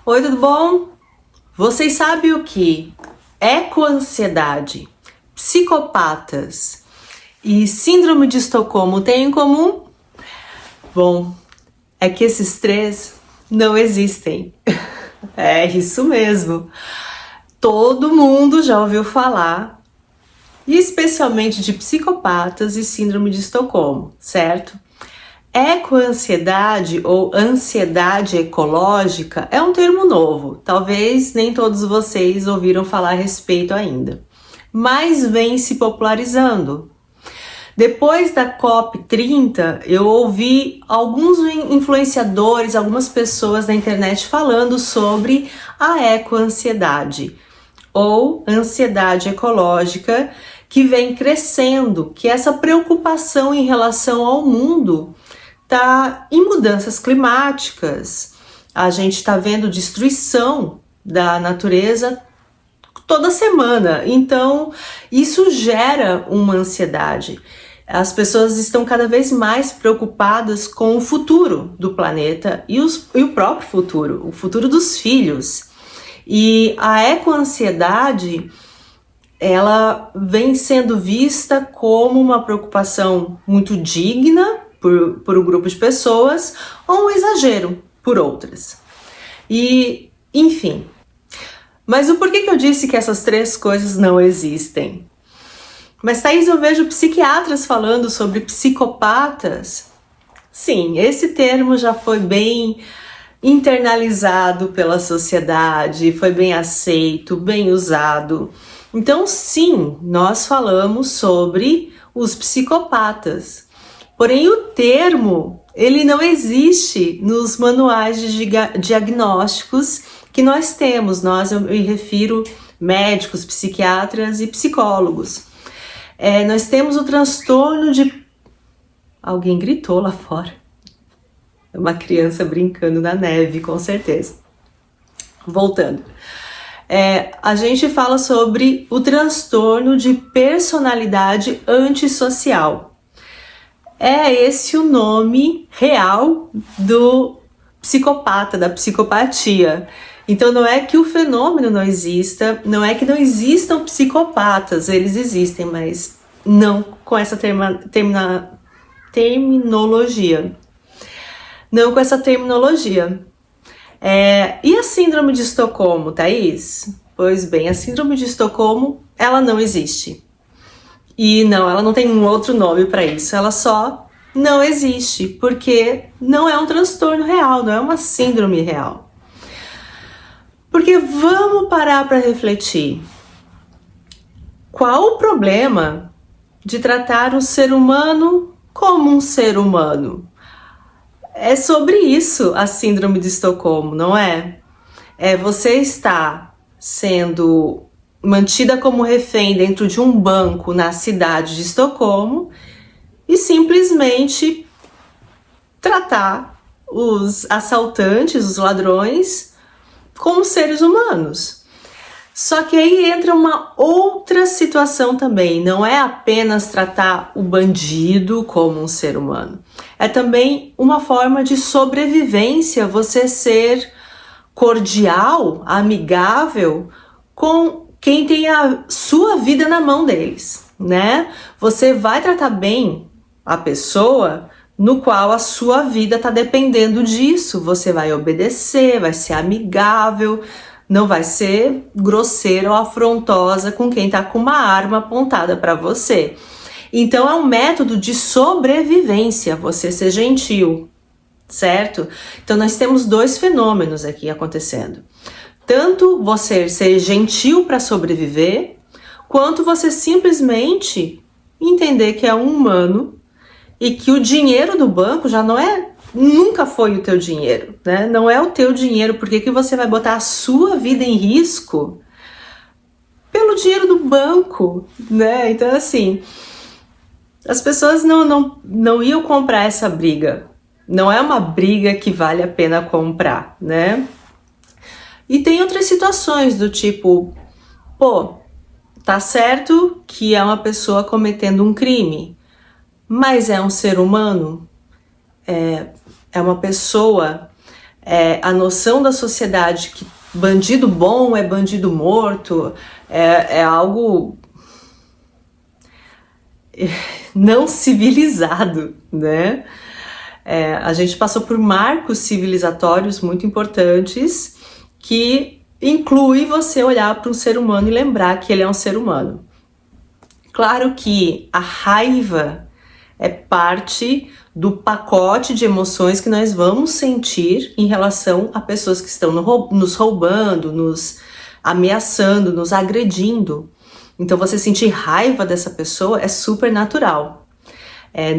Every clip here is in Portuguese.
Oi, tudo bom? Vocês sabem o que ecoansiedade, psicopatas e síndrome de Estocolmo têm em comum? Bom, é que esses três não existem. É isso mesmo. Todo mundo já ouviu falar, e especialmente de psicopatas e síndrome de Estocolmo, certo? Ecoansiedade ou ansiedade ecológica é um termo novo, talvez nem todos vocês ouviram falar a respeito ainda, mas vem se popularizando. Depois da COP30, eu ouvi alguns influenciadores, algumas pessoas na internet falando sobre a ecoansiedade ou ansiedade ecológica que vem crescendo, que é essa preocupação em relação ao mundo tá em mudanças climáticas, a gente está vendo destruição da natureza toda semana, então isso gera uma ansiedade. As pessoas estão cada vez mais preocupadas com o futuro do planeta e o próprio futuro, o futuro dos filhos. E a ecoansiedade, ela vem sendo vista como uma preocupação muito digna por um grupo de pessoas, ou um exagero por outras. E, enfim. Mas o porquê que eu disse que essas três coisas não existem? Mas, Thaís, eu vejo psiquiatras falando sobre psicopatas. Sim, esse termo já foi bem internalizado pela sociedade, foi bem aceito, bem usado. Então, sim, nós falamos sobre os psicopatas. Porém, o termo, ele não existe nos manuais de diagnósticos que nós temos. Eu me refiro médicos, psiquiatras e psicólogos. Nós temos o transtorno de... Alguém gritou lá fora. Uma criança brincando na neve, com certeza. Voltando. A gente fala sobre o transtorno de personalidade antissocial. É esse o nome real do psicopata, da psicopatia. Então não é que o fenômeno não exista, não é que não existam psicopatas, eles existem, mas não com essa terminologia. Não com essa terminologia. E a síndrome de Estocolmo, Thaís? Pois bem, a síndrome de Estocolmo, ela não existe. E não, ela não tem um outro nome para isso, ela só não existe, porque não é um transtorno real, não é uma síndrome real. Porque vamos parar para refletir. Qual o problema de tratar um ser humano como um ser humano? É sobre isso a síndrome de Estocolmo, não é? Você está sendo mantida como refém dentro de um banco na cidade de Estocolmo e simplesmente tratar os assaltantes, os ladrões, como seres humanos. Só que aí entra uma outra situação também, não é apenas tratar o bandido como um ser humano, é também uma forma de sobrevivência, você ser cordial, amigável com quem tem a sua vida na mão deles, né? Você vai tratar bem a pessoa no qual a sua vida está dependendo disso. Você vai obedecer, vai ser amigável, não vai ser grosseira ou afrontosa com quem está com uma arma apontada para você. Então é um método de sobrevivência, você ser gentil, certo? Então nós temos dois fenômenos aqui acontecendo. Tanto você ser gentil para sobreviver, quanto você simplesmente entender que é um humano e que o dinheiro do banco já nunca foi o teu dinheiro, né? Não é o teu dinheiro, por que você vai botar a sua vida em risco pelo dinheiro do banco, né? Então assim, as pessoas não iam comprar essa briga, não é uma briga que vale a pena comprar, né? E tem outras situações do tipo, tá certo que é uma pessoa cometendo um crime, mas é um ser humano, é uma pessoa a noção da sociedade que bandido bom é bandido morto, é algo não civilizado, né? A gente passou por marcos civilizatórios muito importantes que inclui você olhar para um ser humano e lembrar que ele é um ser humano. Claro que a raiva é parte do pacote de emoções que nós vamos sentir em relação a pessoas que estão nos roubando, nos ameaçando, nos agredindo. Então você sentir raiva dessa pessoa é super natural.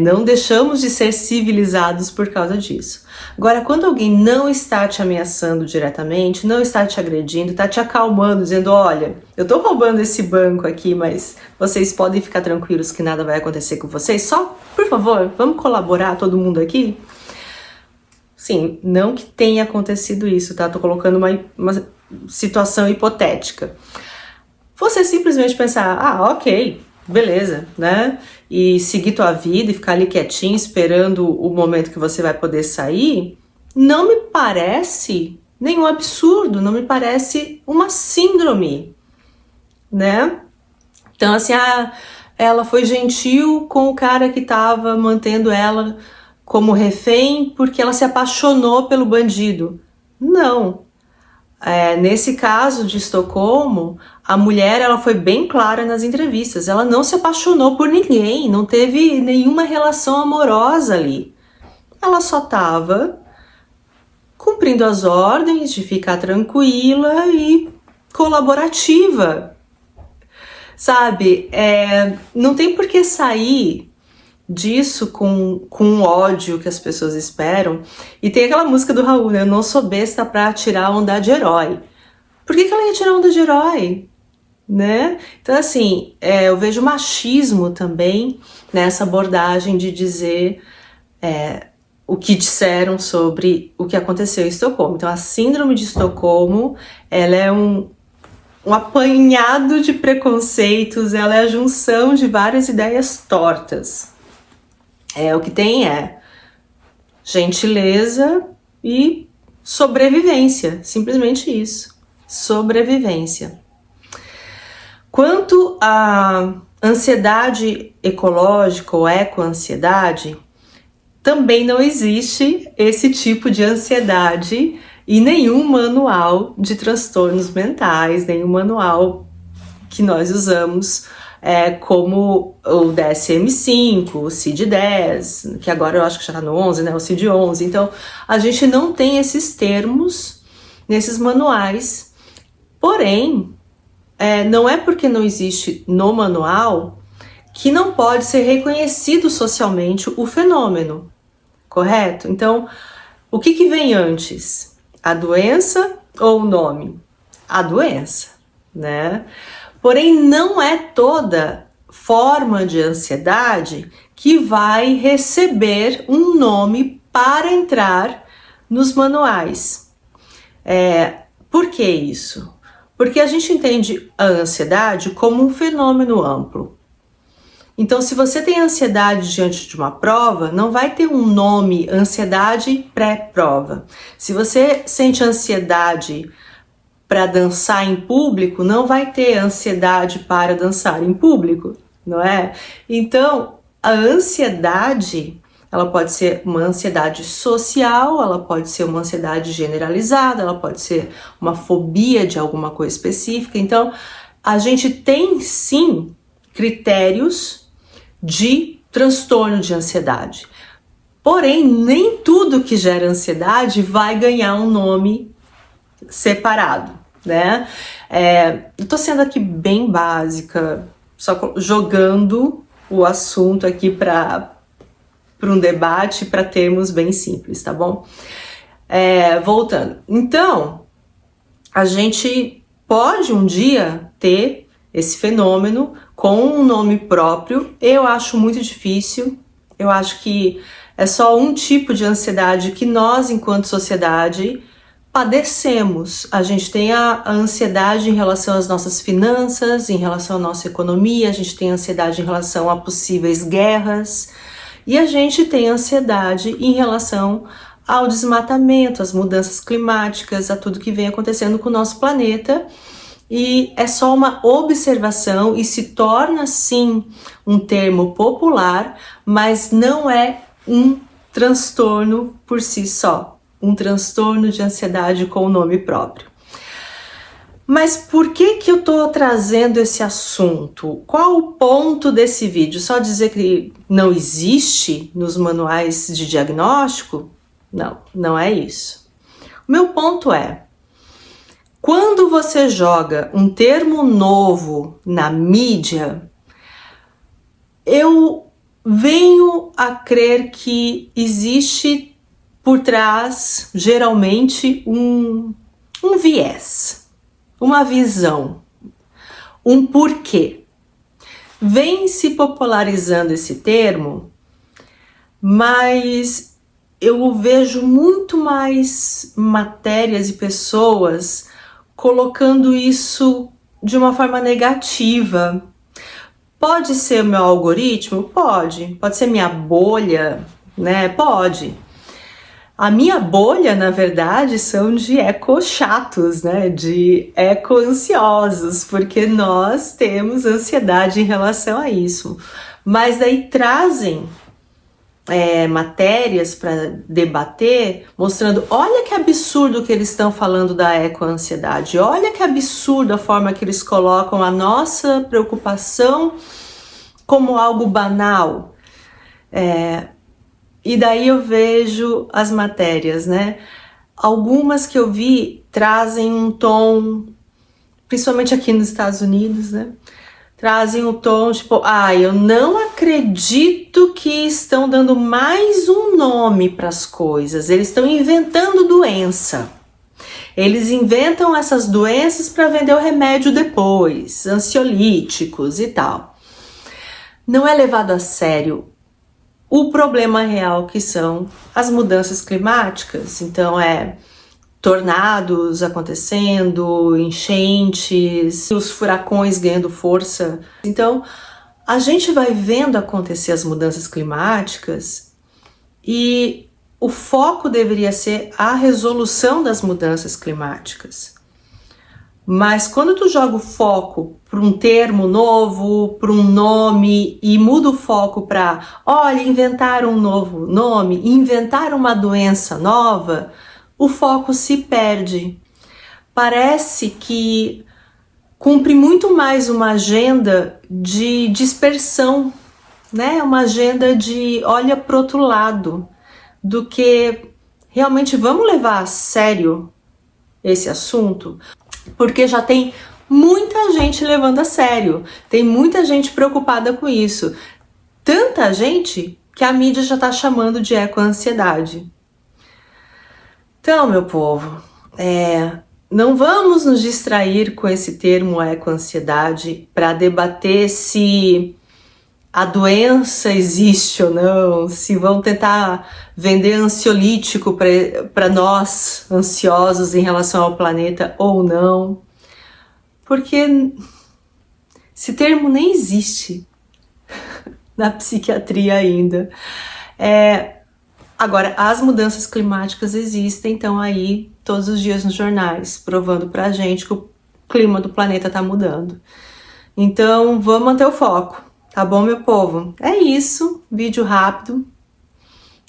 Não deixamos de ser civilizados por causa disso. Agora, quando alguém não está te ameaçando diretamente, não está te agredindo, está te acalmando, dizendo, olha, eu estou roubando esse banco aqui, mas vocês podem ficar tranquilos que nada vai acontecer com vocês, só, por favor, vamos colaborar todo mundo aqui? Sim, não que tenha acontecido isso, tá? Tô colocando uma situação hipotética. Você simplesmente pensar, ok, beleza, né? E seguir tua vida e ficar ali quietinho esperando o momento que você vai poder sair, não me parece nenhum absurdo, não me parece uma síndrome, né? Então assim, ela foi gentil com o cara que tava mantendo ela como refém porque ela se apaixonou pelo bandido. Não. Nesse caso de Estocolmo, a mulher ela foi bem clara nas entrevistas, ela não se apaixonou por ninguém, não teve nenhuma relação amorosa ali. Ela só estava cumprindo as ordens de ficar tranquila e colaborativa, sabe? Não tem por que sair disso com o ódio que as pessoas esperam. E tem aquela música do Raul, né? Eu não sou besta pra tirar onda de herói. Por que ela ia tirar onda de herói? Né? Então assim, eu vejo machismo também nessa abordagem de dizer o que disseram sobre o que aconteceu em Estocolmo. Então a síndrome de Estocolmo, ela é um apanhado de preconceitos, ela é a junção de várias ideias tortas. O que tem gentileza e sobrevivência, simplesmente isso, sobrevivência. Quanto à ansiedade ecológica ou ecoansiedade, também não existe esse tipo de ansiedade em nenhum manual de transtornos mentais, nenhum manual que nós usamos como o DSM-5, o CID-10, que agora eu acho que já está no 11, né, o CID-11. Então, a gente não tem esses termos nesses manuais. Porém, não é porque não existe no manual que não pode ser reconhecido socialmente o fenômeno, correto? Então, o que vem antes? A doença ou o nome? A doença, né? Porém, não é toda forma de ansiedade que vai receber um nome para entrar nos manuais. Por que isso? Porque a gente entende a ansiedade como um fenômeno amplo. Então, se você tem ansiedade diante de uma prova, não vai ter um nome ansiedade pré-prova. Se você sente ansiedade para dançar em público, não vai ter ansiedade para dançar em público, não é? Então, a ansiedade, ela pode ser uma ansiedade social, ela pode ser uma ansiedade generalizada, ela pode ser uma fobia de alguma coisa específica. Então, a gente tem sim critérios de transtorno de ansiedade. Porém, nem tudo que gera ansiedade vai ganhar um nome separado, né? Eu tô sendo aqui bem básica, só jogando o assunto aqui para um debate, para termos bem simples, tá bom? Voltando. Então, a gente pode um dia ter esse fenômeno com um nome próprio. Eu acho muito difícil, eu acho que é só um tipo de ansiedade que nós, enquanto sociedade, padecemos. A gente tem a ansiedade em relação às nossas finanças, em relação à nossa economia, a gente tem ansiedade em relação a possíveis guerras, e a gente tem ansiedade em relação ao desmatamento, às mudanças climáticas, a tudo que vem acontecendo com o nosso planeta. E é só uma observação e se torna sim um termo popular, mas não é um transtorno por si só, um transtorno de ansiedade com o nome próprio. Mas por que eu tô trazendo esse assunto? Qual o ponto desse vídeo? Só dizer que não existe nos manuais de diagnóstico? Não, não é isso. O meu ponto é, quando você joga um termo novo na mídia, eu venho a crer que existe por trás, geralmente, um viés. Uma visão, um porquê. Vem se popularizando esse termo, mas eu vejo muito mais matérias e pessoas colocando isso de uma forma negativa. Pode ser o meu algoritmo? Pode. Pode ser minha bolha, né? Pode. A minha bolha, na verdade, são de eco-chatos, né? De eco-ansiosos, porque nós temos ansiedade em relação a isso. Mas daí trazem matérias para debater, mostrando, olha que absurdo que eles estão falando da eco-ansiedade, olha que absurdo a forma que eles colocam a nossa preocupação como algo banal. E daí eu vejo as matérias, né? Algumas que eu vi trazem um tom, principalmente aqui nos Estados Unidos, né? Trazem um tom tipo, eu não acredito que estão dando mais um nome para as coisas. Eles estão inventando doença. Eles inventam essas doenças para vender o remédio depois, ansiolíticos e tal. Não é levado a sério o problema real que são as mudanças climáticas. Então tornados acontecendo, enchentes, os furacões ganhando força. Então a gente vai vendo acontecer as mudanças climáticas e o foco deveria ser a resolução das mudanças climáticas. Mas quando tu joga o foco para um termo novo, para um nome e muda o foco para, olha, inventar um novo nome, inventar uma doença nova, o foco se perde. Parece que cumpre muito mais uma agenda de dispersão, né? Uma agenda de olha para o outro lado, do que realmente vamos levar a sério esse assunto. Porque já tem muita gente levando a sério, tem muita gente preocupada com isso. Tanta gente que a mídia já está chamando de eco-ansiedade. Então, meu povo, não vamos nos distrair com esse termo eco-ansiedade para debater se a doença existe ou não, se vão tentar vender ansiolítico para nós ansiosos em relação ao planeta ou não, porque esse termo nem existe na psiquiatria ainda. Agora, as mudanças climáticas existem, então aí todos os dias nos jornais, provando pra gente que o clima do planeta tá mudando. Então, vamos manter o foco. Tá bom, meu povo? É isso, vídeo rápido,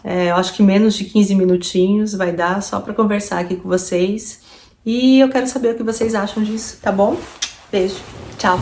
eu acho que menos de 15 minutinhos vai dar só para conversar aqui com vocês. E eu quero saber o que vocês acham disso, tá bom? Beijo, tchau!